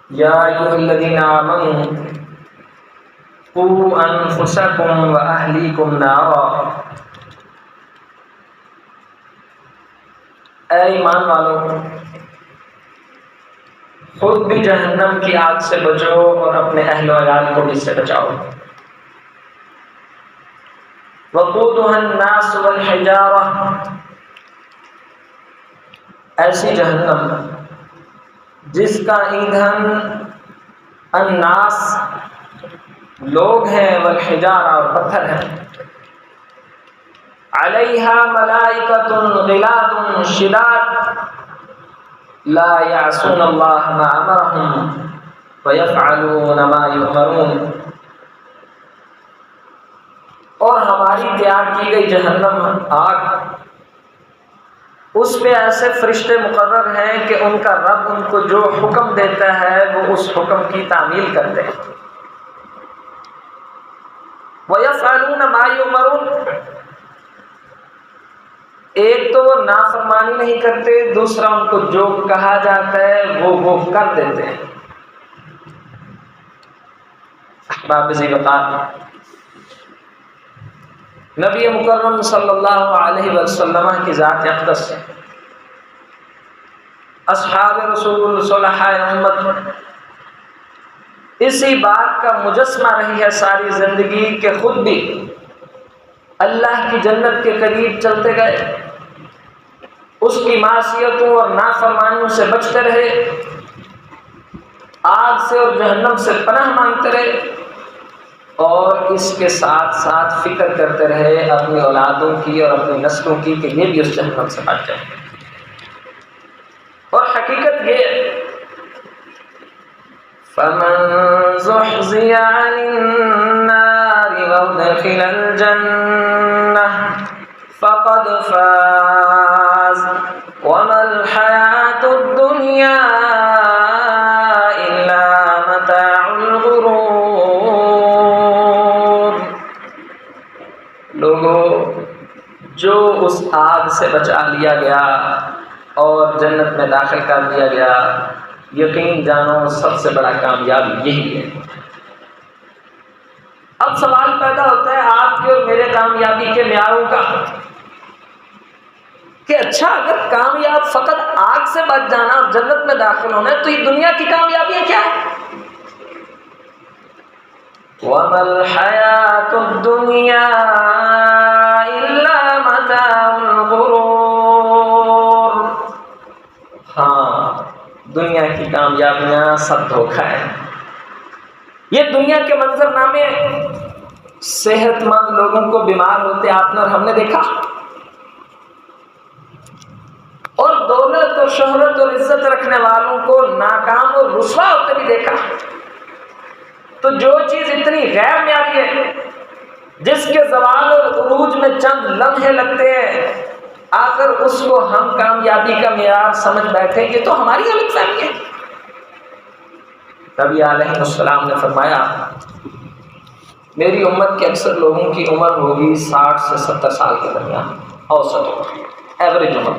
یا ایھا الذین آمنوا قوا انفسکم واہلیکم نارا، اے ایمان والو خود بھی جہنم کی آگ سے بچو اور اپنے اہل و عیال کو بھی اس سے بچاؤ۔ وقودها الناس والحجارہ، ایسی جہنم جس کا ایندھن الناس لوگ ہیں، والحجارہ اور پتھر ہیں، علیہا ملائکۃ غلاظ شداد لا یعصون اللہ ما امرہم ویفعلون ما یؤمرون، اور ہماری تیار کی گئی جہنم آگ، اس پہ ایسے فرشتے مقرر ہیں کہ ان کا رب ان کو جو حکم دیتا ہے وہ اس حکم کی تعمیل کرتے ہیں۔ وَيَفْعَلُونَ مَا يُؤْمَرُونَ، ایک تو وہ نافرمانی نہیں کرتے، دوسرا ان کو جو کہا جاتا ہے وہ کر دیتے ہیں۔ احباب ذی وقار، نبی مکرم صلی اللہ علیہ وسلم کی ذات اقدس سے اصحاب رسول صلحاء امت اسی بات کا مجسمہ رہی ہے ساری زندگی کہ خود بھی اللہ کی جنت کے قریب چلتے گئے، اس کی معصیتوں اور نافرمانیوں سے بچتے رہے، آگ سے اور جہنم سے پناہ مانگتے رہے، اور اس کے ساتھ ساتھ فکر کرتے رہے اپنی اولادوں کی اور اپنی نسلوں کی کہ یہ بھی اس جہنم سے بچ جائیں۔ اور حقیقت یہ ہے فَمَن زُحْزِحَ عَنِ النَّارِ وَأُدْخِلَ الْجَنَّةَ فَقَدْ فَازَ وَمَا الْحَيَاةُ الدُّنْيَا إِلَّا مَتَاعُ الْغُرُورِ۔ لوگوں، جو اس آگ سے بچا لیا گیا اور جنت میں داخل کر دیا گیا، یقین جانو سب سے بڑا کامیابی یہی ہے۔ اب سوال پیدا ہوتا ہے آپ کے اور میرے کامیابی کے معیاروں کا کہ اچھا اگر کامیاب فقط آگ سے بچ جانا اور جنت میں داخل ہونا ہے تو یہ دنیا کی کامیابی کیا ہے؟ وَمَا الْحَيَاةُ الدُّنْيَا إِلَّا مَتَاعُ الْغُرُورِ، ہاں دنیا کی کامیابیاں سب دھوکہ ہے۔ یہ دنیا کے منظر نامے صحت مند لوگوں کو بیمار ہوتے آپ نے اور ہم نے دیکھا، اور دولت اور شہرت اور عزت رکھنے والوں کو ناکام اور رسوا ہوتے بھی دیکھا۔ تو جو چیز اتنی غیر معیاری ہے، جس کے زوال اور عروج میں چند لمحے لگتے ہیں، آخر اس کو ہم کامیابی کا معیار سمجھ بیٹھیں گے تو ہماری غلط فہمی ہے۔ نبی علیہ السلام نے فرمایا میری امت کے اکثر لوگوں کی عمر ہوگی 60 سے 70 سال کے درمیان، اوسط عمر، ایوریج عمر۔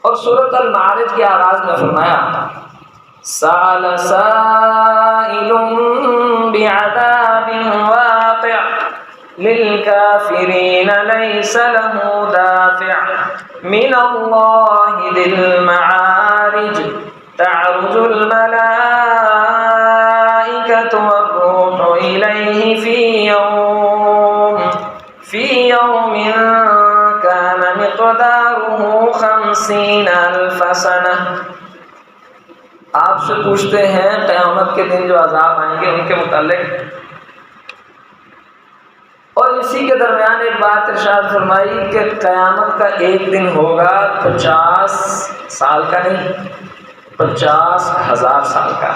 اور سورۃ المعارج کے آغاز میں فرمایا سأل سائل بعذاب واقع للكافرين ليس له دافع من الله ذي المعارج تعرج الملائكة والروح إليه في يوم كان مقداره 50,000 سنة۔ آپ سے پوچھتے ہیں قیامت کے دن جو عذاب آئیں گے ان کے متعلق، اور اسی کے درمیان ایک بات ارشاد فرمائی کہ قیامت کا ایک دن ہوگا 50 سال کا نہیں، 50,000 سال کا۔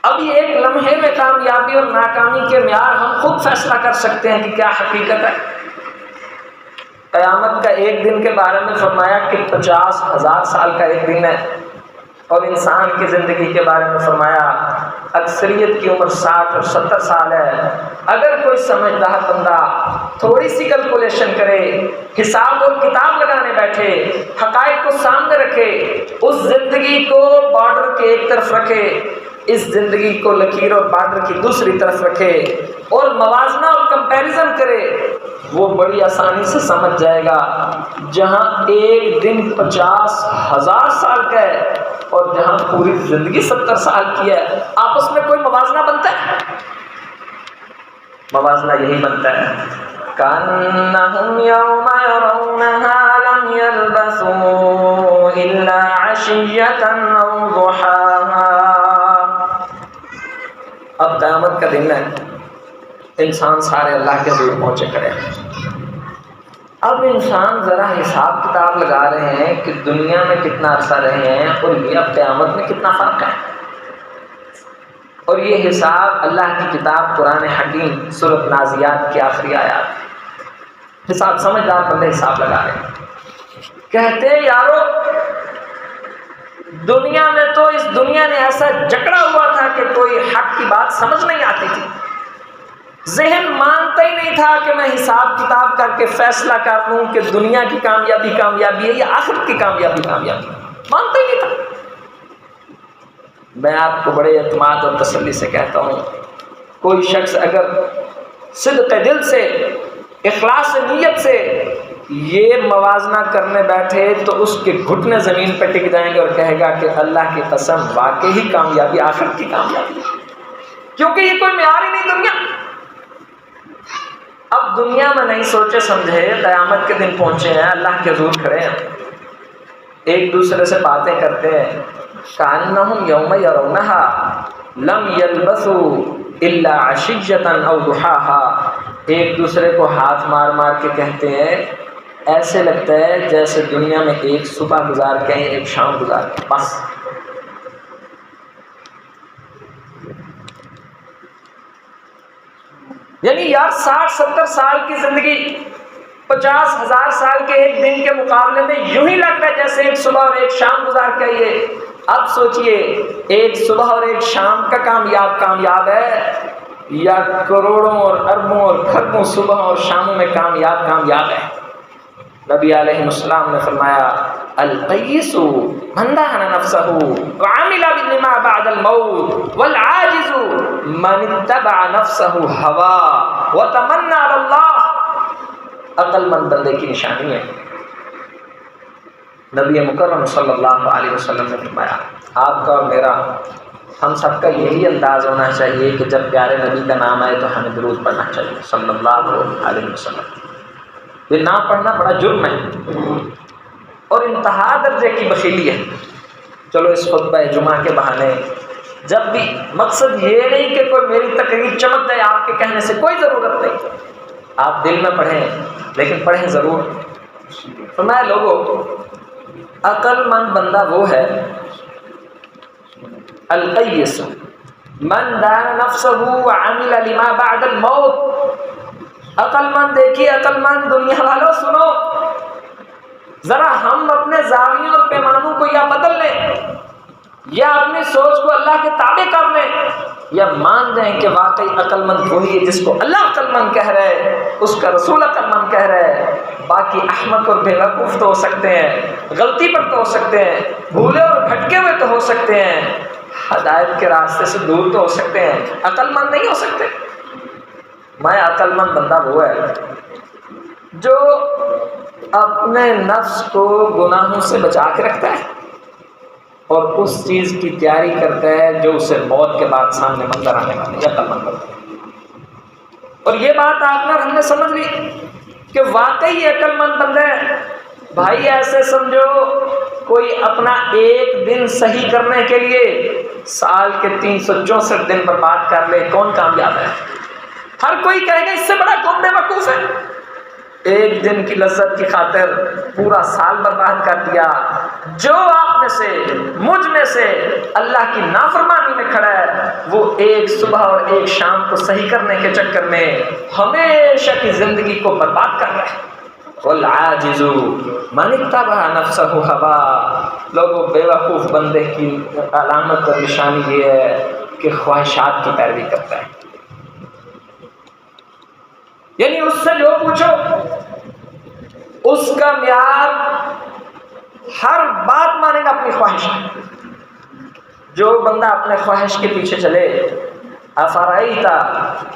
اب یہ ایک لمحے میں کامیابی اور ناکامی کے معیار ہم خود فیصلہ کر سکتے ہیں کہ کیا حقیقت ہے۔ قیامت کا ایک دن کے بارے میں فرمایا کہ 50,000 سال کا ایک دن ہے، اور انسان کی زندگی کے بارے میں فرمایا اکثریت کی عمر 60 اور 70 سال ہے. اگر کوئی سمجھدار بندہ تھوڑی سی کیلکولیشن کرے، حساب اور کتاب لگانے بیٹھے، حقائق کو سامنے رکھے، اس زندگی کو بارڈر کے ایک طرف رکھے، اس زندگی کو لکیر اور بارڈر کی دوسری طرف رکھے اور موازنہ اور کمپیریزن کرے، وہ بڑی آسانی سے سمجھ جائے گا جہاں ایک دن 50,000 سال کا ہے اور جہاں پوری زندگی 70 سال کی ہے، آپس میں کوئی موازنہ بنتا ہے؟ موازنہ یہی بنتا ہے كأنهم يوم يرونها لم يلبثوا إلا عشية أو ضحاها. اب قیامت کا دن ہے، انسان سارے اللہ کے حضور پہنچے کھڑے ہیں. اب انسان ذرا حساب کتاب لگا رہے ہیں کہ دنیا میں کتنا عرصہ رہے ہیں اور یہ اب قیامت میں کتنا فرق ہے. اور یہ حساب اللہ کی کتاب قرآن حکیم سورۃ نازیات کی آخری آیات. حساب سمجھدار بندے حساب لگا رہے ہیں، کہتے ہیں یارو دنیا میں تو اس دنیا نے ایسا جکڑا ہوا تھا کہ کوئی حق کی بات سمجھ نہیں آتی تھی، ذہن مانتا ہی نہیں تھا کہ میں حساب کتاب کر کے فیصلہ کر لوں کہ دنیا کی کامیابی کامیابی ہے یا آخرت کی کامیابی کامیابی ہے، مانتا ہی نہیں تھا. میں آپ کو بڑے اعتماد اور تسلی سے کہتا ہوں، کوئی شخص اگر صدق دل سے، اخلاص نیت سے یہ موازنہ کرنے بیٹھے تو اس کے گھٹنے زمین پہ ٹک جائیں گے اور کہے گا کہ اللہ کی قسم واقعی کامیابی آخرت کی کامیابی ہے، کیونکہ یہ کوئی معیار ہی نہیں دنیا. اب دنیا میں نہیں سوچے سمجھے، قیامت کے دن پہنچے ہیں، اللہ کے حضور کھڑے ہیں، ایک دوسرے سے باتیں کرتے ہیں. كأنهم يوم يرونها لم يلبثوا إلا عشية أو ضحاها. ایک دوسرے کو ہاتھ مار مار کے کہتے ہیں ایسے لگتا ہے جیسے دنیا میں ایک صبح گزار کے ایک شام گزار کے، بس. یعنی یار 60-70 سال کی زندگی 50,000 سال کے ایک دن کے مقابلے میں یوں ہی لگ رہا ہے جیسے ایک صبح اور ایک شام گزار کے آئیے. اب سوچئے ایک صبح اور ایک شام کا کامیاب ہے یا کروڑوں اور اربوں اور کھربوں صبح اور شاموں میں کامیاب ہے. نبی علیہ السلام نے فرمایا القیس من دان نفسه وعمل بما بعد الموت والعاجز من اتبع نفسه هواه وتمنى على الله. عقل مند بندے کی نشانی ہے. نبی مکرم صلی اللہ علیہ وسلم نے فرمایا آپ کا اور میرا، ہم سب کا یہی انداز ہونا چاہیے کہ جب پیارے نبی کا نام آئے تو ہمیں درود پڑھنا چاہیے صلی اللہ علیہ وسلم. یہ نام پڑھنا بڑا جرم ہے اور انتہا درجے کی بخیلی ہے. چلو اس خطبہ جمعہ کے بہانے جب بھی، مقصد یہ نہیں کہ کوئی میری تقریر چمک جائے، آپ کے کہنے سے کوئی ضرورت نہیں، آپ دل میں پڑھیں لیکن پڑھیں ضرور. فرمایا لوگوں عقل مند بندہ وہ ہے القیس من دان نفسہ وعمل لما بعد الموت. عقل مند دیکھیے، عقل مند دنیا والوں سنو، ذرا ہم اپنے زاویوں اور پیمانوں کو یا بدل لیں یا اپنی سوچ کو اللہ کے تابع کر لیں یا مان جائیں کہ واقعی عقل مند وہی ہے جس کو اللہ عقل مند کہہ رہا ہے، اس کا رسول عقل مند کہہ رہا ہے. باقی احمق اور بے وقوف تو ہو سکتے ہیں، غلطی پر تو ہو سکتے ہیں، بھولے اور بھٹکے ہوئے تو ہو سکتے ہیں، ہدایت کے راستے سے دور تو ہو سکتے ہیں، عقل مند نہیں ہو سکتے. میں عقل مند بندہ وہ ہے جو اپنے نفس کو گناہوں سے بچا کے رکھتا ہے اور اس چیز کی تیاری کرتا ہے جو اسے موت کے بعد سامنے منظر آنے والی ہے. عقل مند بندہ. اور یہ بات آپ نے ہم نے سمجھ لی کہ واقعی عقل مند بندہ ہے. بھائی ایسے سمجھو کوئی اپنا ایک دن صحیح کرنے کے لیے سال کے 364 دن برباد کر لے، کون کامیاب ہے؟ ہر کوئی کہے گا اس سے بڑا کون بے وقوف ہے. ایک دن کی لذت کی خاطر پورا سال برباد کر دیا. جو آپ میں سے، مجھ میں سے اللہ کی نافرمانی میں کھڑا ہے وہ ایک صبح اور ایک شام کو صحیح کرنے کے چکر میں ہمیشہ کی زندگی کو برباد کر رہا ہے. والعاجز من اتبع نفسہ ہوا. لوگوں بے وقوف بندے کی علامت اور نشانی یہ ہے کہ خواہشات کی پیروی کرتا ہے. یعنی اس سے جو پوچھو اس کا معیار ہر بات مانے گا اپنی خواہش. جو بندہ اپنے خواہش کے پیچھے چلے، افرائیت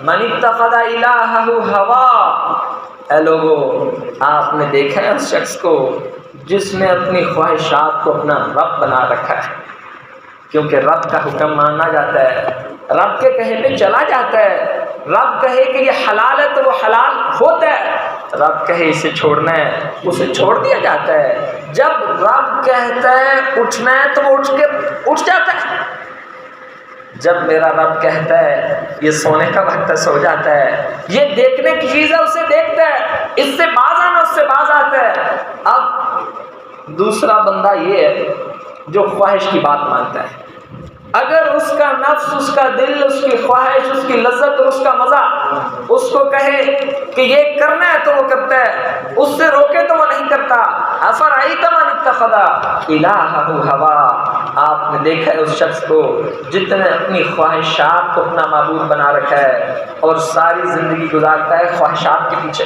من اتخذ الہہ ہوا، اے لوگو آپ نے دیکھا ہے اس شخص کو جس نے اپنی خواہشات کو اپنا رب بنا رکھا ہے. کیونکہ رب کا حکم ماننا جاتا ہے، رب کے کہے پہ چلا جاتا ہے. رب کہے کہ یہ حلال ہے تو وہ حلال ہوتا ہے، رب کہے اسے چھوڑنا ہے اسے چھوڑ دیا جاتا ہے. جب رب کہتا ہے اٹھنا ہے تو وہ اٹھ جاتا ہے. جب میرا رب کہتا ہے یہ سونے کا وقت ہے سو جاتا ہے. یہ دیکھنے کی چیز ہے اسے دیکھتا ہے، اس سے باز آنا اس سے باز آتا ہے. اب دوسرا بندہ یہ ہے جو خواہش کی بات مانتا ہے. اگر اس کا نفس، اس کا دل، اس کی خواہش، اس کی لذت اور اس کا مزہ اس کو کہے کہ یہ کرنا ہے تو وہ کرتا ہے، اس سے روکے تو وہ نہیں کرتا. افرأیت من اتخذ الہہ ہوا، آپ نے دیکھا ہے اس شخص کو جس نے اپنی خواہشات کو اپنا معبود بنا رکھا ہے اور ساری زندگی گزارتا ہے خواہشات کے پیچھے.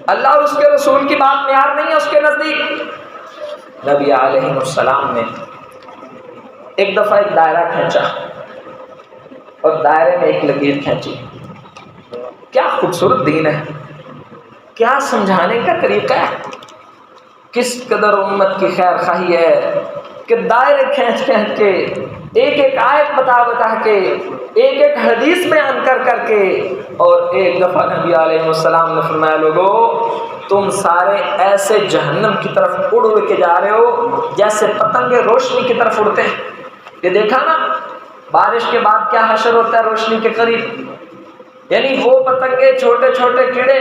اللہ اور اس کے رسول کی بات معیار نہیں ہے اس کے نزدیک. نبی علیہ السلام نے ایک دفعہ ایک دائرہ کھینچا اور دائرے میں ایک لکیر کھینچی. کیا خوبصورت دین ہے، کیا سمجھانے کا طریقہ ہے، کس قدر امت کی خیر خواہی ہے کہ دائرے کھینچ کھینچ کے ایک ایک آیت بتا کے ایک ایک حدیث بیان کر کے اور ایک دفعہ نبی علیہ السلام نے فرمایا لوگو تم سارے ایسے جہنم کی طرف اڑ کے جا رہے ہو جیسے پتنگے روشنی کی طرف اڑتے ہیں. یہ دیکھا نا بارش کے بعد کیا حشر ہوتا ہے روشنی کے قریب. یعنی وہ پتنگے چھوٹے چھوٹے کیڑے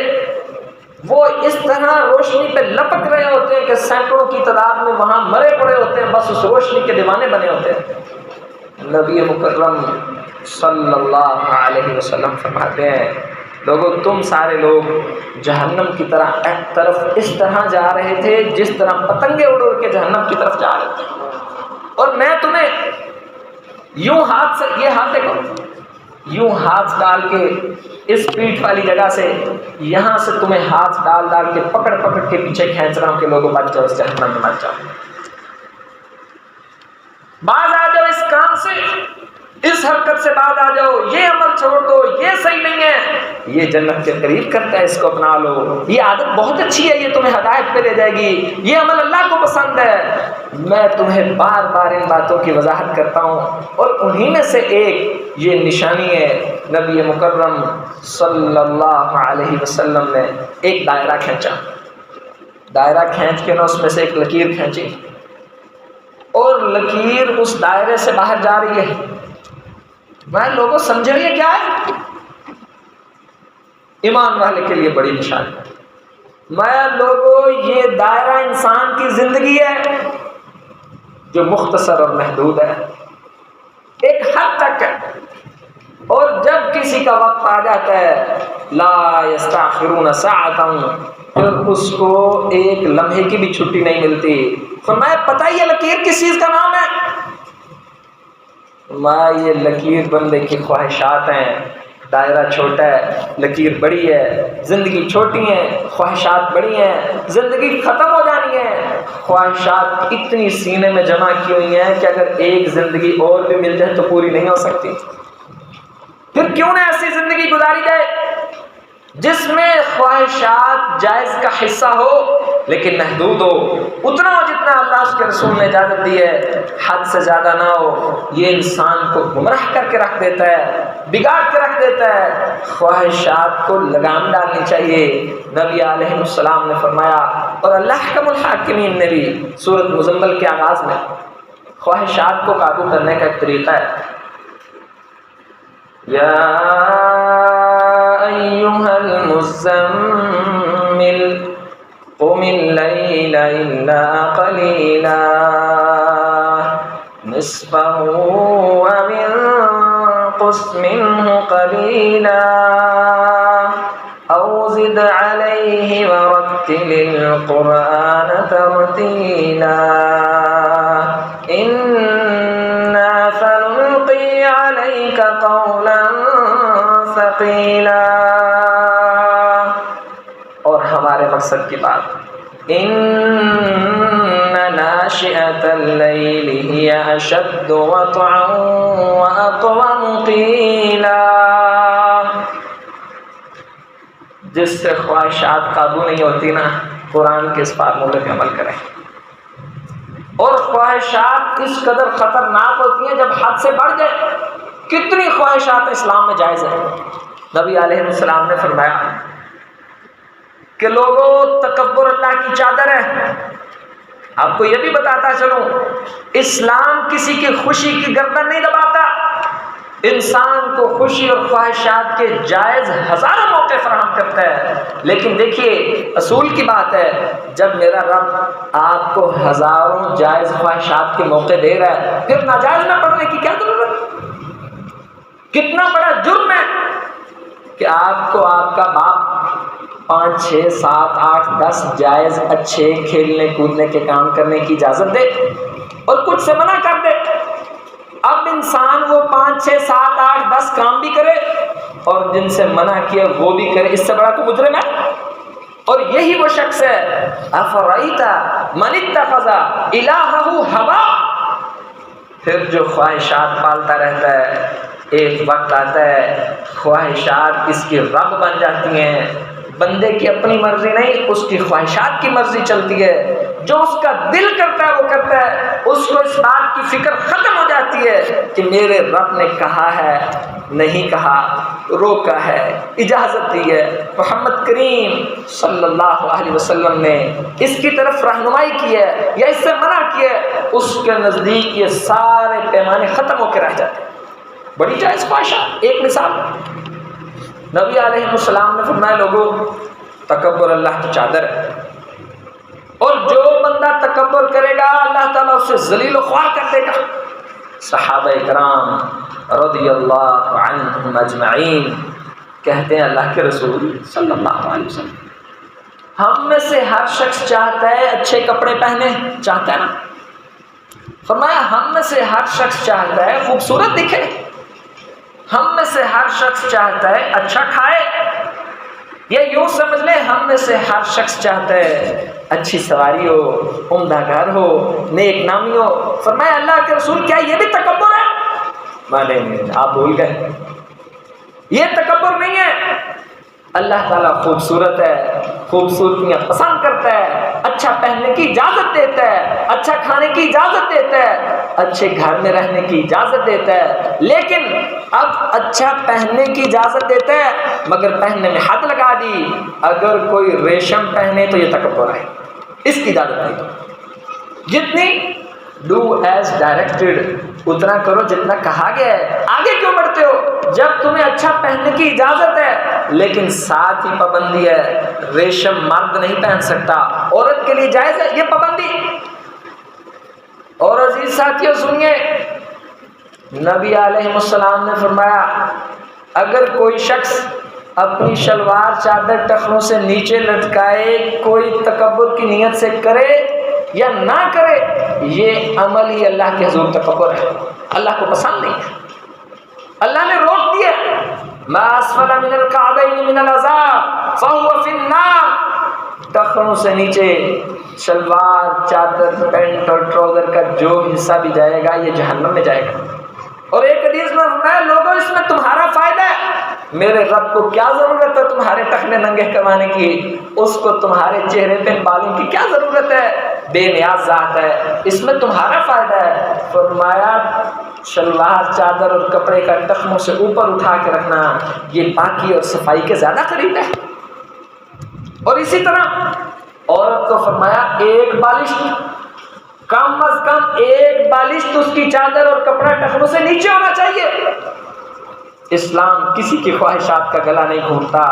وہ اس طرح روشنی پہ لپک رہے ہوتے ہیں کہ سینکڑوں کی تعداد میں وہاں مرے پڑے ہوتے ہیں، بس اس روشنی کے دیوانے بنے ہوتے ہیں. نبی مکرم صلی اللہ علیہ وسلم فرماتے ہیں لوگوں تم سارے لوگ جہنم کی طرف اس طرح جا رہے تھے جس طرح پتنگے اڑ کے جہنم کی طرف جا رہے تھے. اور میں تمہیں یوں ہاتھ سے، یہ ہاتھ دیکھو، یوں ہاتھ ڈال کے اس پیٹھ والی جگہ سے یہاں سے تمہیں ہاتھ ڈال کے پکڑ کے پیچھے کھینچ رہا ہوں کہ لوگوں بچ جاؤ اس جہنم میں مت جاؤ. باز آ جاؤ اس کام سے، اس حرکت سے باز آ جاؤ، یہ عمل چھوڑ دو، یہ صحیح نہیں ہے، یہ جنت کے قریب کرتا ہے اس کو اپنا لو، یہ عادت بہت اچھی ہے یہ تمہیں ہدایت پہ لے جائے گی، یہ عمل اللہ کو پسند ہے. میں تمہیں بار بار ان باتوں کی وضاحت کرتا ہوں اور انہی میں سے ایک یہ نشانی ہے. نبی مکرم صلی اللہ علیہ وسلم نے ایک دائرہ کھینچا، دائرہ کھینچ کے نا اس میں سے ایک لکیر کھینچی اور لکیر اس دائرے سے باہر جا رہی ہے. میں لوگوں سمجھے یہ کیا ہے؟ ایمان والے کے لیے بڑی نشانی ہے. میں لوگوں یہ دائرہ انسان کی زندگی ہے جو مختصر اور محدود ہے، ایک حد تک ہے. اور جب کسی کا وقت آ جاتا ہے لا یستاخرون ساعتا، پھر اس کو ایک لمحے کی بھی چھٹی نہیں ملتی. فرمایا پتہ یہ لکیر کس چیز کا نام ہے؟ یہ لکیر بندے کی خواہشات ہیں. دائرہ چھوٹا ہے، لکیر بڑی ہے، زندگی چھوٹی ہے، خواہشات بڑی ہیں، زندگی ختم ہو جانی ہے. خواہشات اتنی سینے میں جمع کی ہوئی ہیں کہ اگر ایک زندگی اور بھی مل جائے تو پوری نہیں ہو سکتی. پھر کیوں نہ ایسی زندگی گزاری جائے جس میں خواہشات جائز کا حصہ ہو لیکن محدود ہو، اتنا ہو جتنا اللہ اس کے رسول نے اجازت دی ہے، حد سے زیادہ نہ ہو. یہ انسان کو گمراہ کر کے رکھ دیتا ہے، بگاڑ کے رکھ دیتا ہے. خواہشات کو لگام ڈالنی چاہیے. نبی علیہ السلام نے فرمایا اور اللہ احکم الحاکمین نے بھی سورۃ مزمل کے آغاز میں خواہشات کو قابو کرنے کا ایک طریقہ ہے. یا ایھا المزمل قم اللیل الا قلیلا نصفه او انقص منه قلیلا او زد علیہ ورتل القرآن ترتیلا انا سنلقی مقصد کی بات. إن ناشئة الليل هي أشد وطئا وأقوم قيلا. جس سے خواہشات قابو نہیں ہوتی نا، قرآن کے اس فارمولے پہ عمل کریں. اور خواہشات اس قدر خطرناک ہوتی ہیں جب حد سے بڑھ جائے. کتنی خواہشات اسلام میں جائز ہیں. نبی علیہ السلام نے فرمایا کہ لوگوں، تکبر اللہ کی چادر ہے. آپ کو یہ بھی بتاتا چلوں، اسلام کسی کی خوشی کی گردن نہیں دباتا. انسان کو خوشی اور خواہشات کے جائز ہزاروں موقع فراہم کرتا ہے. لیکن دیکھیے، اصول کی بات ہے، جب میرا رب آپ کو ہزاروں جائز خواہشات کے موقع دے رہا ہے، پھر ناجائز میں پڑنے کی کیا ضرورت؟ کتنا بڑا جرم ہے کہ آپ کو آپ کا باپ 5 6 7 8 10 جائز اچھے کھیلنے کودنے کے کام کرنے کی اجازت دے اور کچھ سے منع کر دے. اب انسان وہ 5 6 7 8 10 کام بھی کرے اور جن سے منع کیا وہ بھی کرے. اس سے بڑا تو مجرم ہے. اور یہی وہ شخص ہے، افرأیت من اتخذ الہہ ہوا. پھر جو خواہشات پالتا رہتا ہے، ایک وقت آتا ہے خواہشات اس کی رب بن جاتی ہیں. بندے کی اپنی مرضی نہیں، اس کی خواہشات کی مرضی چلتی ہے. جو اس کا دل کرتا ہے وہ کرتا ہے. اس کو اس بات کی فکر ختم ہو جاتی ہے کہ میرے رب نے کہا ہے، نہیں کہا، روکا ہے، اجازت دی ہے. محمد کریم صلی اللہ علیہ وسلم نے اس کی طرف رہنمائی کی ہے یا اس سے منع کی ہے، اس کے نزدیک یہ سارے پیمانے ختم ہو کے رہ جاتے ہیں. بڑی جائز خواہشات. ایک مثال، نبی علیہ السلام نے فرمایا لوگوں، تکبر اللہ کی چادر ہے، اور جو بندہ تکبر کرے گا اللہ تعالیٰ اسے ذلیل و خوار کر دے گا. صحابہ کرام رضی اللہ عنہم اجمعین کہتے ہیں اللہ کے رسول صلی اللہ علیہ وسلم، ہم میں سے ہر شخص چاہتا ہے اچھے کپڑے پہنے، چاہتا ہے نا؟ فرمایا ہم میں سے ہر شخص چاہتا ہے خوبصورت دکھے. ہم میں سے ہر شخص چاہتا ہے اچھا کھائے. یا یوں سمجھ لیں، ہم میں سے ہر شخص چاہتا ہے اچھی سواری ہو، عمدہ گھر ہو، نیک نامی ہو. فرمایا اللہ کے رسول کیا یہ بھی تکبر ہے؟ نہیں، آپ بھول گئے، یہ تکبر نہیں ہے. اللہ تعالیٰ خوبصورت ہے، خوبصورتیاں پسند کرتا ہے، اچھا پہننے کی اجازت دیتا ہے، اچھا کھانے کی اجازت دیتا ہے، اچھے گھر میں رہنے کی اجازت دیتا ہے. لیکن اب اچھا پہننے کی اجازت دیتا ہے مگر پہننے میں حد لگا دی. اگر کوئی ریشم پہنے تو یہ تکبر ہے، اس کی اجازت نہیں. تو جتنی ڈو ایز ڈائریکٹڈ اتنا کرو جتنا کہا گیا ہے. آگے کیوں بڑھتے ہو جب تمہیں اچھا پہننے کی اجازت ہے لیکن ساتھ ہی پابندی ہے، ریشم مرد نہیں پہن سکتا، عورت کے لیے جائز ہے یہ پابندی. اور عزیز ساتھیوں سنیے، نبی علیہ السلام نے فرمایا اگر کوئی شخص اپنی شلوار چادر ٹخنوں سے نیچے لٹکائے، کوئی تکبر کی نیت سے کرے یا نہ کرے، یہ عمل ہی اللہ کے حضور تکبر ہے، اللہ کو پسند نہیں ہے. اللہ نے روک دیا ما اسفل من الکعبین من العذاب فهو فی النار. ٹخنوں سے نیچے شلوار چادر پینٹ اور ٹراؤزر کا جو حصہ بھی جائے گا یہ جہنم میں جائے گا. اور ایک حدیث میں فرمایا لوگوں اس میں تمہارا فائدہ ہے. میرے رب کو کیا ضرورت ہے تمہارے ٹخنے ننگے کروانے کی؟ اس کو تمہارے چہرے پہ بالوں کی کیا ضرورت ہے؟ بے نیاز ذات ہے، اس میں تمہارا فائدہ ہے. فرمایا شلوار چادر اور کپڑے کا ٹخنوں سے اوپر اٹھا کے رکھنا یہ پاکی اور صفائی کے زیادہ قریب ہے. اور اسی طرح عورت کو فرمایا ایک بالش، کم از کم ایک بالش تو اس کی چادر اور کپڑا ٹخنوں سے نیچے ہونا چاہیے. اسلام کسی کی خواہشات کا گلا نہیں گھونٹتا،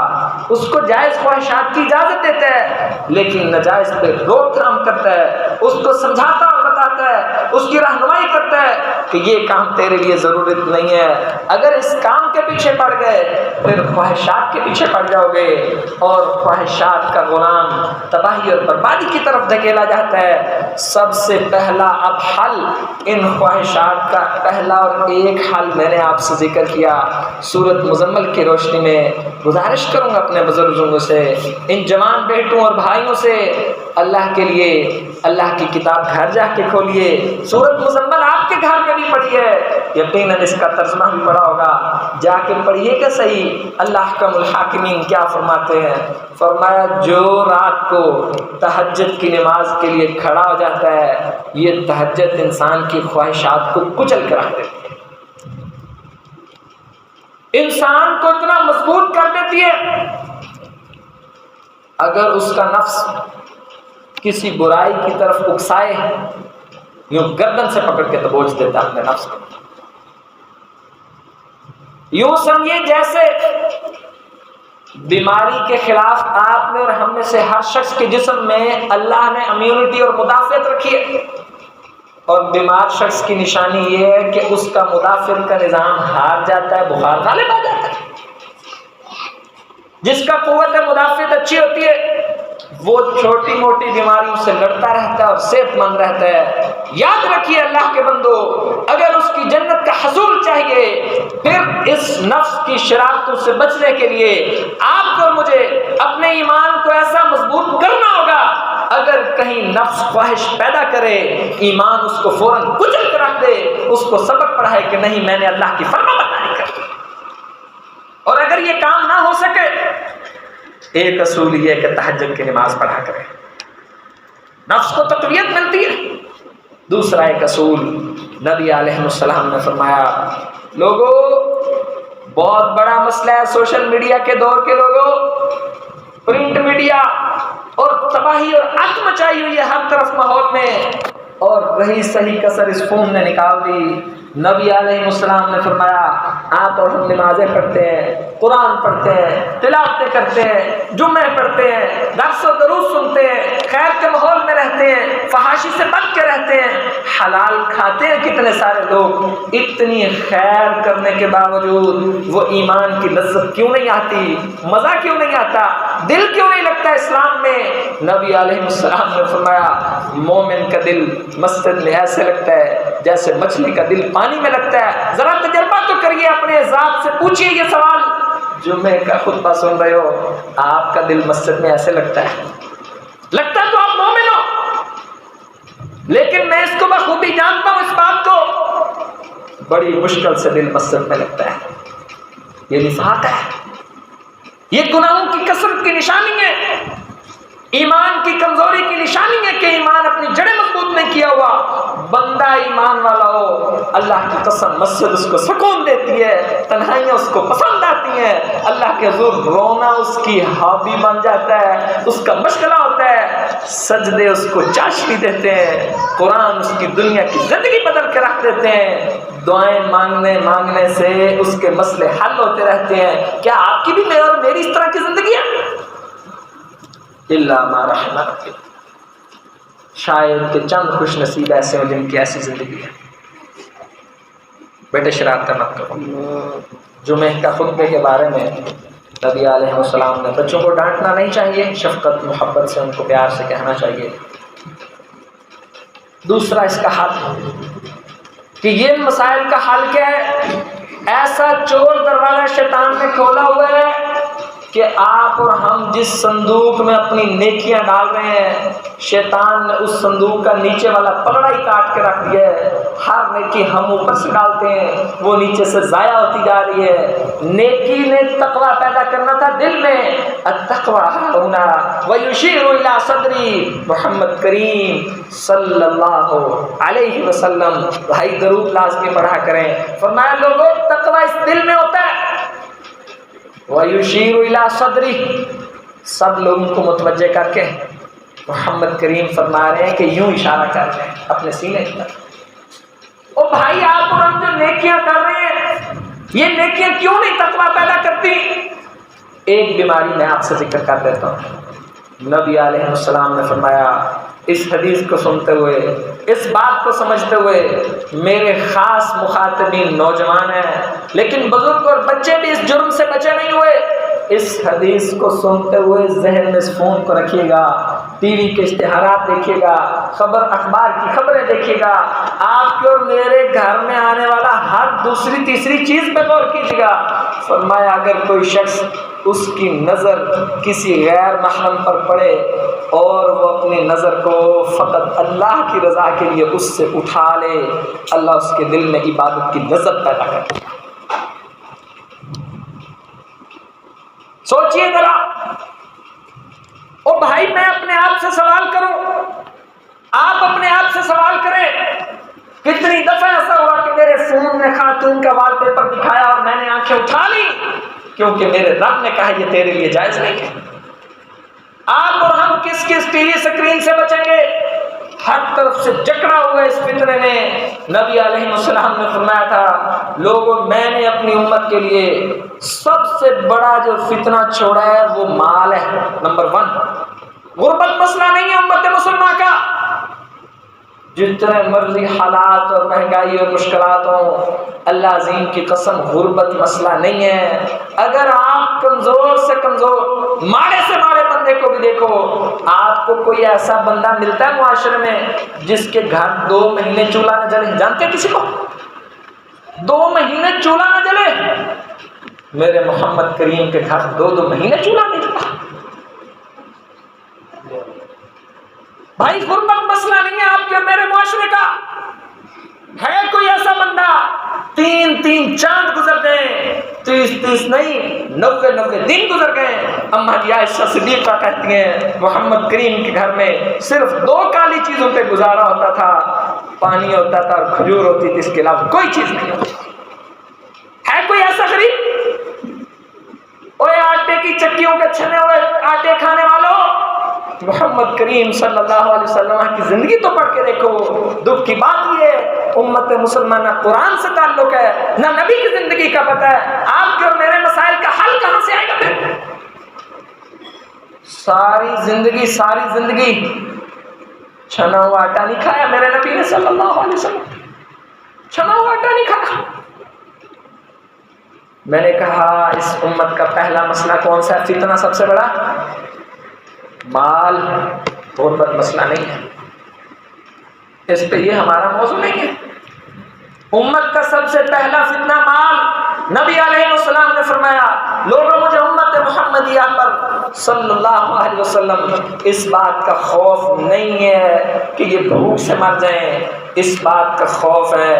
اس کو جائز خواہشات کی اجازت دیتا ہے لیکن ناجائز پہ روک تھام کرتا ہے، اس کو سمجھاتا اور بتاتا ہے، اس کی رہنمائی کرتا ہے کہ یہ کام تیرے لیے ضرورت نہیں ہے. اگر اس کام کے پیچھے پڑ گئے پھر خواہشات کے پیچھے پڑ جاؤ گے اور خواہشات کا غلام تباہی اور بربادی کی طرف دھکیلا جاتا ہے. سب سے پہلا اب حل ان خواہشات کا پہلا اور ایک حل میں نے آپ سے ذکر کیا، سورت مزمل کی روشنی میں گزارش کروں گا اپنے بزرگوں سے، ان جوان بیٹوں اور بھائیوں سے، اللہ کے لیے اللہ کی کتاب گھر جا کے کھولیے، سورت مزمل آپ کے گھر میں بھی پڑھیے، یقیناً اس کا ترجمہ بھی پڑھا ہوگا، جا کے پڑھیے کہ صحیح اللہ احکم الحاکمین کیا فرماتے ہیں۔ فرمایا جو رات کو تہجد کی نماز کے لیے کھڑا ہو جاتا ہے، یہ تہجد انسان کی خواہشات کو کچل کر رکھ دیتی ہے، انسان کو اتنا مضبوط کر دیتی ہے، اگر اس کا نفس کسی برائی کی طرف اکسائے یوں گردن سے پکڑ کے دبوچ دیتا ہے اپنے نفس کو، یوں سمجھیے جیسے بیماری کے خلاف آپ نے اور ہم میں سے ہر شخص کے جسم میں اللہ نے امیونٹی اور مدافعت رکھی ہے، اور بیمار شخص کی نشانی یہ ہے کہ اس کا مدافعت کا نظام ہار جاتا ہے، بخار غالب آ جاتا ہے۔ جس کا قوت مدافعت اچھی ہوتی ہے وہ چھوٹی موٹی بیماریوں سے لڑتا رہتا ہے اور صحت مند رہتا ہے۔ یاد رکھیے اللہ کے بندو، اگر اس کی جنت کا حصول چاہیے، پھر اس نفس کی شرارتوں سے بچنے کے لیے آپ کو اور مجھے اپنے ایمان کو ایسا مضبوط کرنا ہوگا، اگر کہیں نفس خواہش پیدا کرے، ایمان اس کو فوراً کچل کر رکھ دے، اس کو سبق پڑھائے کہ نہیں میں نے اللہ کی فرما برداری کرنی۔ اور اگر یہ کام نہ ہو سکے، ایک اصول یہ ہے کہ تہجد کی نماز پڑھا کرے، نفس کو تقویت ملتی ہے۔ دوسرا ایک اصول نبی علیہ السلام نے فرمایا، لوگوں بہت بڑا مسئلہ ہے سوشل میڈیا کے دور کے لوگوں، پرنٹ میڈیا اور تباہی اور آگ مچائی ہوئی ہے ہر طرف ماحول میں، اور رہی صحیح کسر اس فون نے نکال دی۔ نبی علیہ السلام نے فرمایا آپ اور ہم نمازیں پڑھتے ہیں، قرآن پڑھتے ہیں، تلاوتیں کرتے ہیں، جمعے پڑھتے ہیں، درس و دروس سنتے ہیں، خیر کے ماحول میں رہتے ہیں، فحاشی سے بچ کے رہتے ہیں، حلال کھاتے ہیں کتنے سارے لوگ، اتنی خیر کرنے کے باوجود وہ ایمان کی لذت کیوں نہیں آتی، مزہ کیوں نہیں آتا، دل کیوں نہیں لگتا اسلام میں؟ نبی علیہ السلام نے فرمایا مومن کا دل مسجد میں ایسے لگتا ہے جیسے مچھلی کا دل پانی میں لگتا ہے۔ ذرا تجربہ تو کریے، اپنے ذات سے پوچھئے یہ سوال، جمعے کا خطبہ سن رہے ہو، آپ کا دل مسجد میں ایسے لگتا ہے؟ لگتا تو آپ مومن ہو، لیکن میں اس کو بخوبی جانتا ہوں اس بات کو، بڑی مشکل سے دل مسجد میں لگتا ہے۔ یہ نفاق ہے، یہ گناہوں کی کثرت کی نشانی ہے، ایمان کی کمزوری کی نشانی ہے کہ ایمان اپنی جڑیں مضبوط نہیں کیا ہوا۔ بندہ ایمان والا ہو، اللہ کی قسم مسجد اس کو سکون دیتی ہے، تنہائیاں اس کو پسند آتی ہیں، اللہ کے حضور رونا اس کی ہابی بن جاتا ہے، اس کا مشغلہ ہوتا ہے، سجدے اس کو چاشنی دیتے ہیں، قرآن اس کی دنیا کی زندگی بدل کے رکھ دیتے ہیں، دعائیں مانگنے سے اس کے مسئلے حل ہوتے رہتے ہیں۔ کیا آپ کی بھی اور میری اس طرح کی زندگی ہے؟ اللہ ما رحم ربک، شاید کہ چند خوش نصیب ایسے ہیں جن کی ایسی زندگی ہے۔ بیٹے شرارتیں مت کرو۔ جمعہ کا خطبے کے بارے میں نبی علیہ السلام نے بچوں کو ڈانٹنا نہیں چاہیے، شفقت محبت سے ان کو پیار سے کہنا چاہیے۔ دوسرا اس کا حل کہ یہ مسائل کا حل کیا ہے؟ ایسا چور دروازہ شیطان نے کھولا ہوا ہے کہ آپ اور ہم جس صندوق میں اپنی نیکیاں ڈال رہے ہیں، شیطان نے اس صندوق کا نیچے والا پلڑا ہی کاٹ کے رکھ دیا ہے۔ ہر نیکی ہم اوپر سے ڈالتے ہیں، وہ نیچے سے ضائع ہوتی جا رہی ہے۔ نیکی نے تقوی پیدا کرنا تھا دل میں، التقوی ہاہنا ویشیر الی صدری، محمد کریم صلی اللہ علیہ وسلم۔ بھائی درود لازمی پڑھا کریں۔ فرمایا لوگوں تقوی اس دل میں ہوتا ہے، وَيُشِيرُ إِلَىٰ صَدْرِهِ، سب لوگوں کو متوجہ کر کے محمد کریم فرما رہے ہیں کہ یوں اشارہ کر رہے ہیں اپنے سینے کی طرف۔ او بھائی آپ اور ہم جو نیکیاں کر رہے ہیں، یہ نیکیاں کیوں نہیں تقویٰ پیدا کرتی؟ ایک بیماری میں آپ سے ذکر کر دیتا ہوں۔ نبی علیہ السلام نے فرمایا، اس حدیث کو سنتے ہوئے، اس بات کو سمجھتے ہوئے، میرے خاص مخاطبین نوجوان ہیں لیکن بزرگ اور بچے بھی اس جرم سے بچے نہیں ہوئے۔ اس حدیث کو سنتے ہوئے ذہن میں اس فون کو رکھیے گا، ٹی وی کے اشتہارات دیکھیے گا، خبر اخبار کی خبریں دیکھیے گا، آپ کے اور میرے گھر میں آنے والا ہر دوسری تیسری چیز پہ غور کیجیے گا۔ فرمایا اگر کوئی شخص اس کی نظر کسی غیر محرم پر پڑے اور وہ اپنی نظر کو فقط اللہ کی رضا کے لیے اس سے اٹھا لے، اللہ اس کے دل میں عبادت کی لذت پیدا کرے۔ سوچئے ذرا، او بھائی میں اپنے آپ سے سوال کروں، آپ اپنے آپ سے سوال کریں، کتنی دفعہ ایسا ہوا کہ میرے فون نے خاتون کا وال پیپر دکھایا اور میں نے آنکھیں اٹھا لی کیونکہ میرے رب نے کہا یہ تیرے لیے جائز نہیں ہے۔ آپ اور ہم کس کس ٹی وی سکرین سے بچیں گے؟ ہر طرف سے جکڑا ہوا اس فتنے میں۔ نبی علیہ السلام نے فرمایا تھا، لوگوں میں نے اپنی امت کے لیے سب سے بڑا جو فتنہ چھوڑا ہے وہ مال ہے۔ نمبر 1، غربت مسئلہ نہیں ہے امت مسلمہ کا، جتنے مرضی حالات اور مہنگائی اور مشکلات ہوں، اللہ عظیم کی قسم غربت مسئلہ نہیں ہے۔ اگر آپ کمزور سے کمزور ماڑے سے ماڑے بندے کو بھی دیکھو، آپ کو کوئی ایسا بندہ ملتا ہے معاشرے میں جس کے گھر 2 مہینے چولہا نہ جلے؟ جانتے کسی کو 2 مہینے چولہا نہ جلے؟ میرے محمد کریم کے گھر 2 مہینے چولہا نہیں جلا۔ بھائی غربت مسئلہ نہیں ہے آپ کے میرے معاشرے کا۔ ہے کوئی ایسا بندہ 3 چاند گزر گئے، 30 نہیں 90 دن گزر گئے، اما جی عائشہ صدیقہ کہتی ہیں محمد کریم کے گھر میں صرف 2 کالی چیزوں پہ گزارا ہوتا تھا، پانی ہوتا تھا اور کھجور ہوتی تھی، اس کے علاوہ کوئی چیز نہیں ہوتی۔ ہے کوئی ایسا غریب؟ اوے آٹے کی چکیوں کے چھنے ہوئے آٹے کھانے والوں، محمد کریم صلی اللہ علیہ وسلم کی زندگی تو پڑھ کے دیکھو۔ دکھ کی بات یہ ہے امت مسلمانہ قرآن سے تعلق ہے نہ نبی کی زندگی کا پتہ ہے، آپ کے اور میرے مسائل کا حل کہاں سے آئے گا پھر؟ ساری زندگی چھنا ہوا آٹا نہیں کھایا میرے نبی نے صلی اللہ علیہ وسلم، چھنا ہوا آٹا نہیں کھایا۔ میں نے کہا اس امت کا پہلا مسئلہ کون سا ہے؟ فتنہ سب سے بڑا مال، غربت مسئلہ نہیں ہے، اس پہ یہ ہمارا موضوع نہیں ہے۔ امت کا سب سے پہلا فتنہ مال۔ نبی علیہ السلام نے فرمایا لوگوں مجھے امت محمدیہ پر صلی اللہ علیہ وسلم اس بات کا خوف نہیں ہے کہ یہ بھوک سے مر جائیں، اس بات کا خوف ہے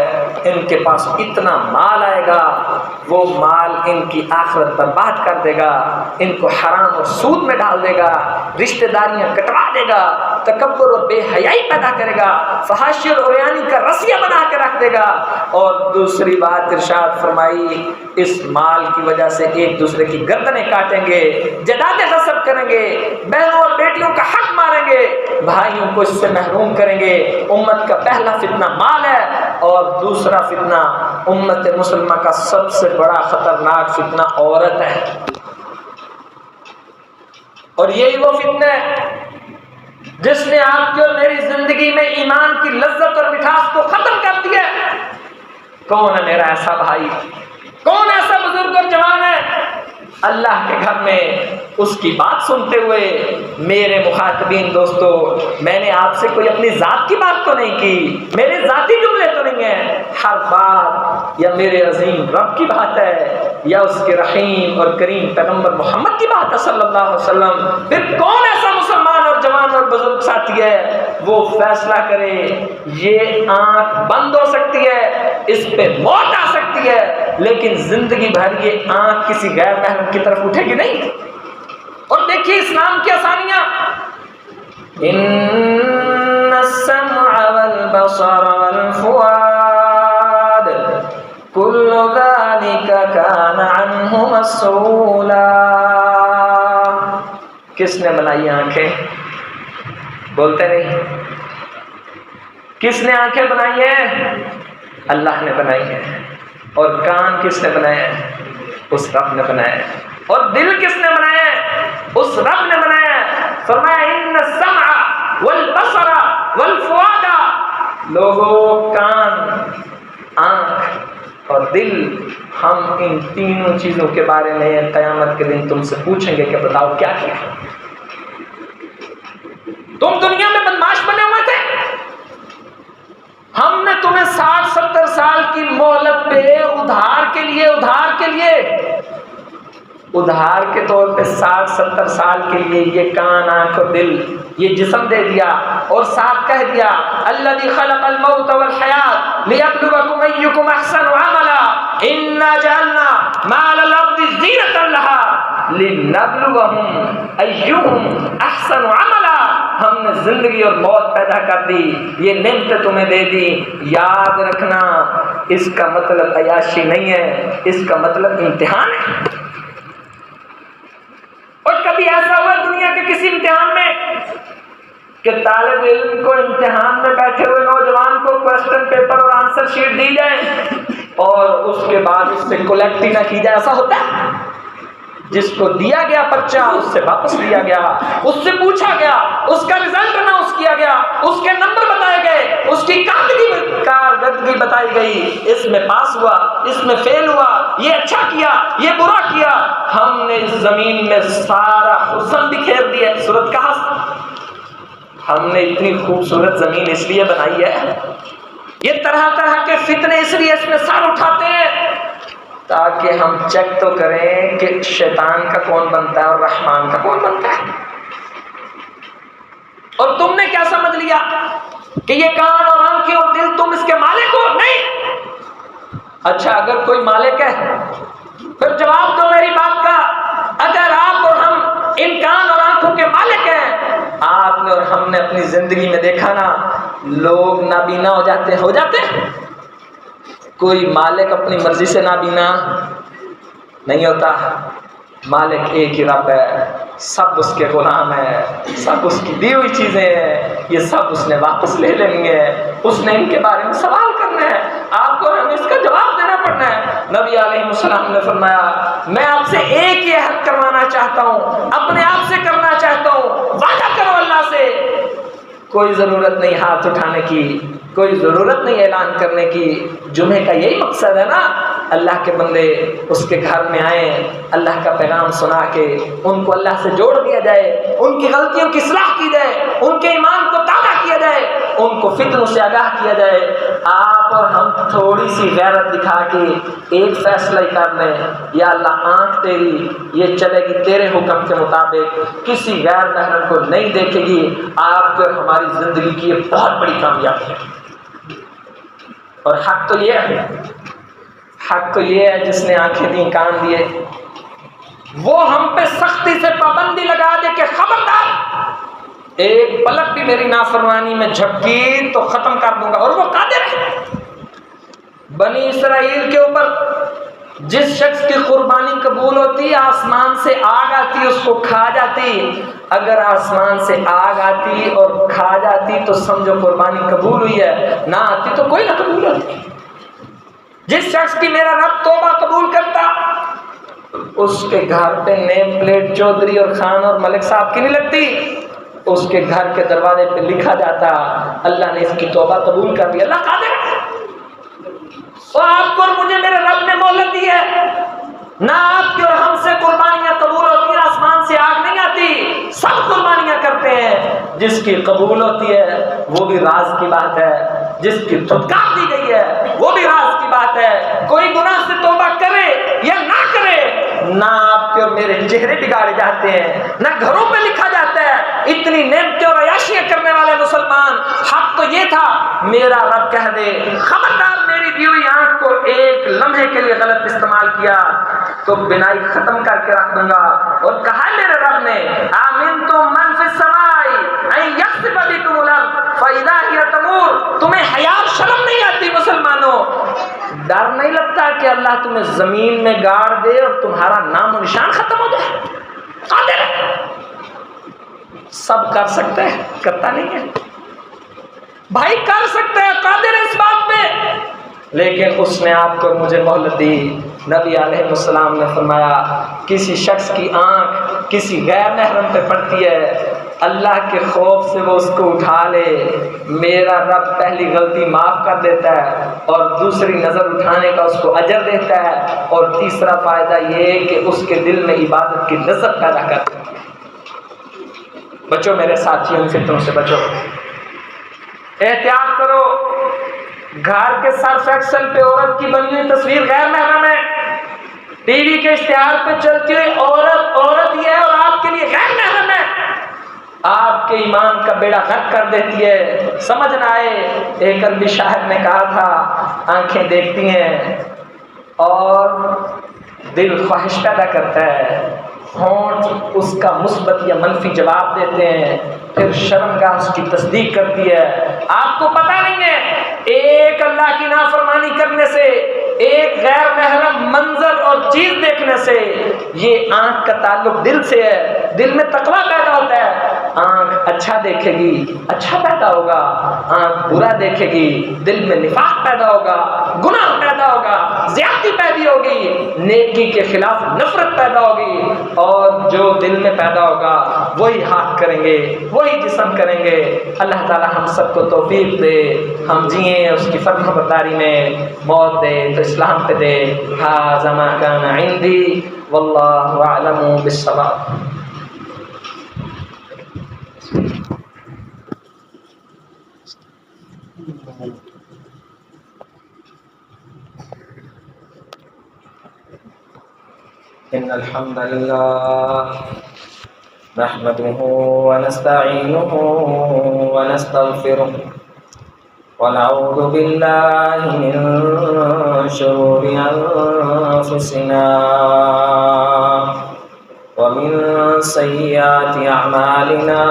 ان کے پاس اتنا مال آئے گا وہ مال ان کی آخرت برباد کر دے گا، ان کو حرام اور سود میں ڈال دے گا، رشتہ داریاں کٹوا دے گا، تکبر اور بے حیائی پیدا کرے گا، فحاشی اور عریانی کا رسیہ بنا کے رکھ دے گا۔ اور دوسری بات ارشاد فرمائی اس مال کی وجہ سے ایک دوسرے کی گردنیں کاٹیں گے، جائیدادیں غصب کریں گے، بہنوں اور بیٹیوں کا حق ماریں گے، بھائیوں کو اس سے محروم کریں گے۔ امت کا پہلا فتنہ مال ہے، اور دوسرا فتنہ امت مسلمہ کا سب سے بڑا خطرناک فتنہ عورت ہے۔ اور یہی وہ فتنہ ہے جس نے آپ کی اور میری زندگی میں ایمان کی لذت اور مٹھاس کو ختم کر دیا۔ کون ہے میرا ایسا بھائی؟ کون ایسا بزرگ اور جوان ہے اللہ کے گھر میں اس کی بات سنتے ہوئے؟ میرے مخاطبین دوستو، میں نے آپ سے کوئی اپنی ذات کی بات تو نہیں کی، میرے ذاتی جملے تو نہیں ہیں، ہر بات یا میرے عظیم رب کی بات ہے یا اس کے رحیم اور کریم پیغمبر محمد کی بات ہے صلی اللہ علیہ وسلم۔ پھر کون ایسا مسلمان اور جوان اور بزرگ ساتھی ہے وہ فیصلہ کرے یہ آنکھ بند ہو سکتی ہے، اس پہ موت آ سکتی ہے، لیکن زندگی بھر یہ آنکھ کسی غیر محرم کی طرف اٹھے گی نہیں۔ اور دیکھیے اسلام کی آسانیاں، ان السمع والبصر والفؤاد کل ذلک کان عنہ مسئولا۔ کس نے بنائی آنکھیں؟ بولتے نہیں۔ کس نے آنکھیں بنائی ہیں؟ اللہ نے بنائی ہے۔ اور کان کس نے بنایا ہے؟ اس رب نے بنایا ہے۔ اور دل کس نے بنایا ہے؟ اس رب نے بنایا ہے۔ فرمایا ان السمع والبصر والفؤاد، لوگوں کان، آنکھ اور دل ہم ان تینوں چیزوں کے بارے میں قیامت کے دن تم سے پوچھیں گے کہ بتاؤ کیا کیا؟ تم دنیا میں بدمعاش بنے ہوئے تھے، ہم نے تمہیں 60-70 سال کی مہلت پہ ادھار کے طور پہ 60-70 سال کے لیے یہ کان، آنکھ اور دل، یہ جسم دے دیا، اور ساتھ کہہ دیا الذی خلق الموت والحیات لیبلوکم ایکم احسن عملا انا جعلنا ما علی الارض زینۃ لها لنبلوہم ایکم احسن عملا۔ ہم نے زندگی اور موت پیدا کر دی، یہ نعمتیں تمہیں دے دی، یاد رکھنا اس کا مطلب عیاشی نہیں ہے، اس کا مطلب امتحان ہے۔ اور کبھی ایسا ہوا دنیا کے کسی امتحان میں کہ طالب علم کو امتحان میں بیٹھے ہوئے نوجوان کو کوسچن پیپر اور آنسر شیٹ دی جائے اور اس کے بعد اس سے کلیکٹ ہی نہ کی جائے؟ ایسا ہوتا ہے؟ جس کو دیا گیا پرچہ اس سے واپس لیا گیا، اس سے پوچھا گیا، اس کا رزلٹ اناؤنس کیا گیا، اس کے نمبر بتائے گئے، اس کی کارکردگی بتائی گئی، اس میں پاس ہوا، اس میں فیل ہوا، یہ اچھا کیا، یہ برا کیا۔ ہم نے اس زمین میں سارا حسن بکھیر دیا، صورت کہاں؟ ہم نے اتنی خوبصورت زمین اس لیے بنائی ہے، یہ طرح طرح کے فتنے اس لیے اس میں سر اٹھاتے ہیں تاکہ ہم چیک تو کریں کہ شیطان کا کون بنتا ہے اور رحمان کا کون بنتا ہے۔ اور تم نے کیا سمجھ لیا کہ یہ کان اور آنکھیں اور دل تم اس کے مالک ہو؟ نہیں۔ اچھا اگر کوئی مالک ہے پھر جواب دو میری بات کا۔ اگر آپ اور ہم ان کان اور آنکھوں کے مالک ہیں، آپ نے اور ہم نے اپنی زندگی میں دیکھا نا، لوگ نابینا ہو جاتے ہیں۔ کوئی مالک اپنی مرضی سے نابینا نہیں ہوتا، مالک ایک ہی رب ہے، سب اس کے غلام ہیں، سب اس کی دی ہوئی چیزیں ہیں، یہ سب اس نے واپس لے لینی ہے، اس نے ان کے بارے میں سوال کرنا ہے، آپ کو ہمیں اس کا جواب دینا پڑنا ہے۔ نبی علیہ السلام نے فرمایا میں آپ سے ایک ہی عہد کروانا چاہتا ہوں، اپنے آپ سے کرنا چاہتا ہوں، وعدہ کرو اللہ سے، کوئی ضرورت نہیں ہاتھ اٹھانے کی، کوئی ضرورت نہیں اعلان کرنے کی۔ جمعے کا یہی مقصد ہے نا، اللہ کے بندے اس کے گھر میں آئیں، اللہ کا پیغام سنا کے ان کو اللہ سے جوڑ دیا جائے، ان کی غلطیوں کی اصلاح کی جائے، ان کے ایمان کو تازہ کیا جائے، ان کو فتنوں سے آگاہ کیا جائے۔ آپ اور ہم تھوڑی سی غیرت دکھا کے ایک فیصلہ ہی کر لیں، یا اللہ آنکھ تیری یہ چلے گی تیرے حکم کے مطابق، کسی غیر محرم کو نہیں دیکھے گی، آپ کو ہماری زندگی کی یہ بہت بڑی کامیابی ہے۔ اور حق تو یہ ہے جس نے آنکھیں دی، کان دیے، وہ ہم پہ سختی سے پابندی لگا دے کہ خبردار ایک پلک بھی میری نافرمانی میں جھپکی تو ختم کر دوں گا۔ اور وہ قادر ہے۔ بنی اسرائیل کے اوپر جس شخص کی قربانی قبول ہوتی، آسمان سے آگ آتی اس کو کھا جاتی۔ اگر آسمان سے آگ آتی اور کھا جاتی تو سمجھو قربانی قبول ہوئی ہے، نہ آتی تو کوئی نہ قبول ہوتی۔ جس شخص کی میرا رب توبہ قبول کرتا، اس کے گھر پہ نیم پلیٹ چودھری اور خان اور ملک صاحب کی نہیں لگتی، اس کے گھر کے دروازے پہ لکھا جاتا اللہ نے اس کی توبہ قبول کر لی۔ اللہ قادر ہے۔ اور آپ کو اور مجھے میرے رب نے مہلت دی ہے، نہ آپ کی اور ہم سے قربانیاں قبول ہوتی ہیں، آسمان سے آگ نہیں آتی، سب قربانیاں کرتے ہیں۔ جس کی قبول ہوتی ہے وہ بھی راز کی بات ہے، جس کی دھتکار دی گئی ہے وہ بھی راز کی بات ہے۔ کوئی گناہ سے توبہ کرے یا نہ کرے، نہ آپ کے اور میرے چہرے بگاڑے جاتے ہیں، نہ گھروں پہ لکھا جاتا ہے۔ اتنی نعمتیں اور عیاشیاں کرنے والے مسلمان، حق تو یہ تھا میرا رب کہہ دے خبردار میری دی ہوئی آنکھ کو ایک لمحے کے لیے غلط استعمال کیا تو بنائی ختم کر کے رکھ دوں گا۔ اور کہا میرے رب نے آمنتم من فی السماء ان یخسف بکم الارض فاذا ہی تمور، تمہیں حیا شرم نہیں آتی مسلمانوں؟ ڈر نہیں لگتا کہ اللہ تمہیں زمین میں گاڑ دے اور تمہارا نام و نشان ختم ہو جائے؟ قادر ہے، سب کر سکتا ہے، کرتا نہیں ہے بھائی، کر سکتا ہے، قادر ہے اس بات پہ، لیکن اس نے آپ کو مجھے مہلت دی۔ نبی علیہ السلام نے فرمایا کسی شخص کی آنکھ کسی غیر محرم پہ پڑتی ہے اللہ کے خوف سے وہ اس کو اٹھا لے، میرا رب پہلی غلطی معاف کر دیتا ہے اور دوسری نظر اٹھانے کا اس کو اجر دیتا ہے، اور تیسرا فائدہ یہ کہ اس کے دل میں عبادت کی لذت پیدا کرتا ہے۔ بچو میرے ساتھیوں، ان فتنوں سے بچو، احتیاط کرو۔ گھر کے سرف ایکسل پہ عورت کی بنی ہوئی تصویر غیر محرم ہے، ٹی وی کے اشتہار پہ چلتی ہوئی عورت یہ ہے اور آپ کے لیے غیر محرم ہے، آپ کے ایمان کا بیڑا غرق کر دیتی ہے۔ سمجھ نہ آئے، ایک عربی شاعر نے کہا تھا، آنکھیں دیکھتی ہیں اور دل خواہش پیدا کرتا ہے، ہونٹ اس کا مثبت یا منفی جواب دیتے ہیں، پھر شرمگاہ اس کی تصدیق کرتی ہے۔ آپ کو پتہ نہیں ہے، ایک اللہ کی نافرمانی کرنے سے، ایک غیر محرم منظر اور چیز دیکھنے سے، یہ آنکھ کا تعلق دل سے ہے، دل میں تقویٰ پیدا ہوتا ہے۔ آنکھ اچھا دیکھے گی، اچھا پیدا ہوگا، آنکھ برا دیکھے گی، دل میں نفاق پیدا ہوگا، گناہ پیدا ہوگا، زیادتی پیدا ہوگی، نیکی کے خلاف نفرت پیدا ہوگی، اور جو دل میں پیدا ہوگا وہی ہاتھ کریں گے، وہی جسم کریں گے۔ اللہ تعالی ہم سب کو توفیق دے، ہم جئیں اس کی فرما برداری میں، موت دے تو اسلام پہ دے۔ ھذا ما کان عندی واللہ اعلم بالصواب۔ ان الحمد للہ نحمده ونستعینه ونستغفره ونعوذ باللہ من شرور انفسنا ومن سیئات اعمالنا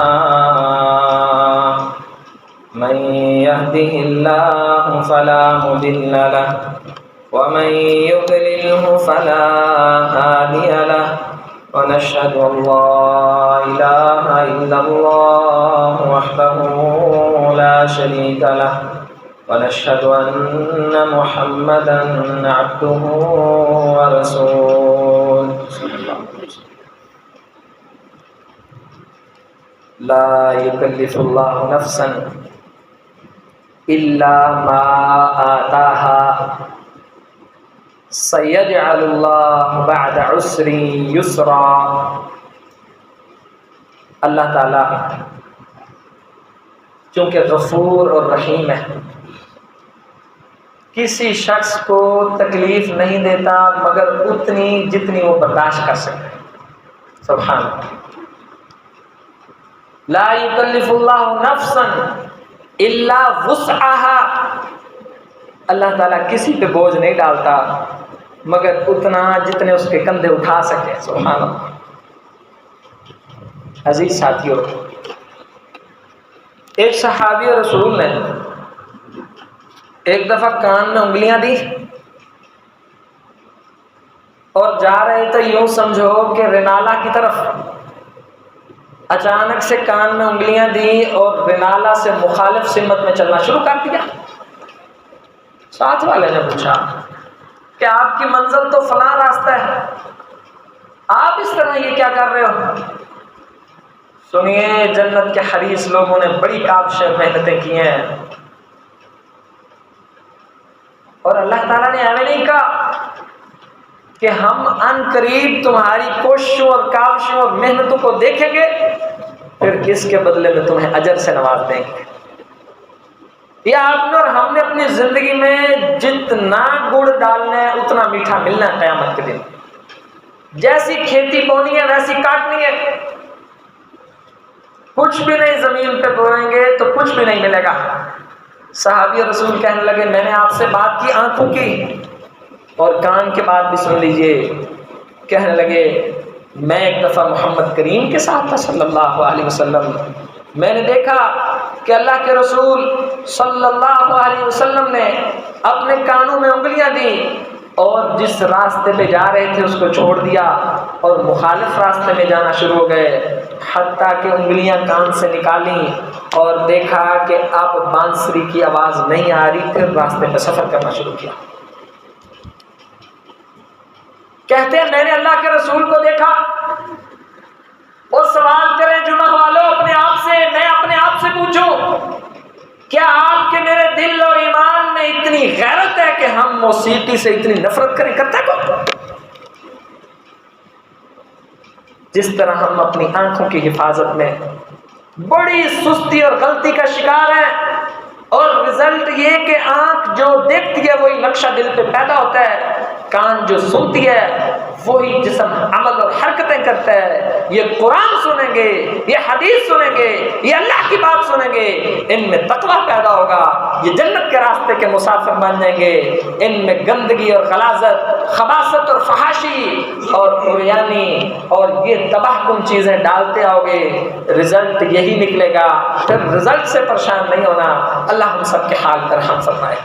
من يهده الله فلا مضل له ومن يضلله فلا هادي له ونشهد أن لا إله إلا الله وحده لا شريك له ونشهد أن محمدا عبده ورسوله لا يكلف الله نفسا إلا ما آتاها سيجعل الله بعد عسر يسرا۔ اللہ تعالیٰ چونکہ غفور اور رحیم ہے، کسی شخص کو تکلیف نہیں دیتا مگر اتنی جتنی وہ برداشت کر سکے۔ سبحان اللہ، لا یکلف اللہ نفسا الا وسعها، اللہ تعالیٰ کسی پہ بوجھ نہیں ڈالتا مگر اتنا جتنے اس کے کندھے اٹھا سکے۔ سبحان اللہ۔ عزیز ساتھیوں، ایک صحابی رسول نے ایک دفعہ کان میں انگلیاں دی اور جا رہے تھے، یوں سمجھو کہ رنالہ کی طرف، اچانک سے کان میں انگلیاں دی اور رنالہ سے مخالف سمت میں چلنا شروع کر دیا۔ ساتھ والے نے پوچھا کہ آپ کی منزل تو فلاں راستہ ہے، آپ اس طرح یہ کیا کر رہے ہو؟ سنیے، جنت کے حریص لوگوں نے بڑی کاوشیں محنتیں کی ہیں، اور اللہ تعالیٰ نے ہمیں نہیں کہا کہ ہم ان قریب تمہاری کوششوں اور کاوشوں اور محنتوں کو دیکھیں گے پھر اس کے بدلے میں تمہیں اجر سے نواز دیں گے۔ یہ آپ نے اور ہم نے اپنی زندگی میں جتنا گڑ ڈالنا ہے اتنا میٹھا ملنا ہے قیامت کے دن۔ جیسی کھیتی بونی ہے ویسی کاٹنی ہے، کچھ بھی نہیں زمین پہ بوئیں گے تو کچھ بھی نہیں ملے گا۔ صحابی رسول کہنے لگے، میں نے آپ سے بات کی آنکھوں کی اور کان کے بات بھی سن لیجئے۔ کہنے لگے، میں ایک دفعہ محمد کریم کے ساتھ تھا صلی اللہ علیہ وسلم، میں نے دیکھا کہ اللہ کے رسول صلی اللہ علیہ وسلم نے اپنے کانوں میں انگلیاں دی اور جس راستے پہ جا رہے تھے اس کو چھوڑ دیا اور مخالف راستے میں جانا شروع ہو گئے، حتیٰ کہ انگلیاں کان سے نکالیں اور دیکھا کہ اب بانسری کی آواز نہیں آ رہی، پھر راستے پہ سفر کرنا شروع کیا۔ کہتے ہیں میں نے اللہ کے رسول کو دیکھا وہ سوال کریں جمعہ والوں اپنے آپ سے، میں اپنے آپ سے پوچھوں، کیا آپ کے میرے دل اور ایمان میں اتنی غیرت ہے کہ ہم موسیقی سے اتنی نفرت کریں؟ کرتا ہے کوئی؟ جس طرح ہم اپنی آنکھوں کی حفاظت میں بڑی سستی اور غلطی کا شکار ہیں، اور رزلٹ یہ کہ آنکھ جو دیکھتی ہے وہی نقشہ دل پہ پیدا ہوتا ہے، کان جو سنتی ہے وہی جسم عمل اور حرکتیں کرتا ہے۔ یہ قرآن سنیں گے، یہ حدیث سنیں گے، یہ اللہ کی بات سنیں گے، ان میں تقویٰ پیدا ہوگا، یہ جنت کے راستے کے مسافر بن جائیں گے۔ ان میں گندگی اور غلاظت، خباثت اور فحاشی اور عریانی اور یہ تباہ کن چیزیں ڈالتے آؤ گے، رزلٹ یہی نکلے گا۔ پھر رزلٹ سے پریشان نہیں ہونا۔ اللہ ہم سب کے حال پر رحم فرمائے۔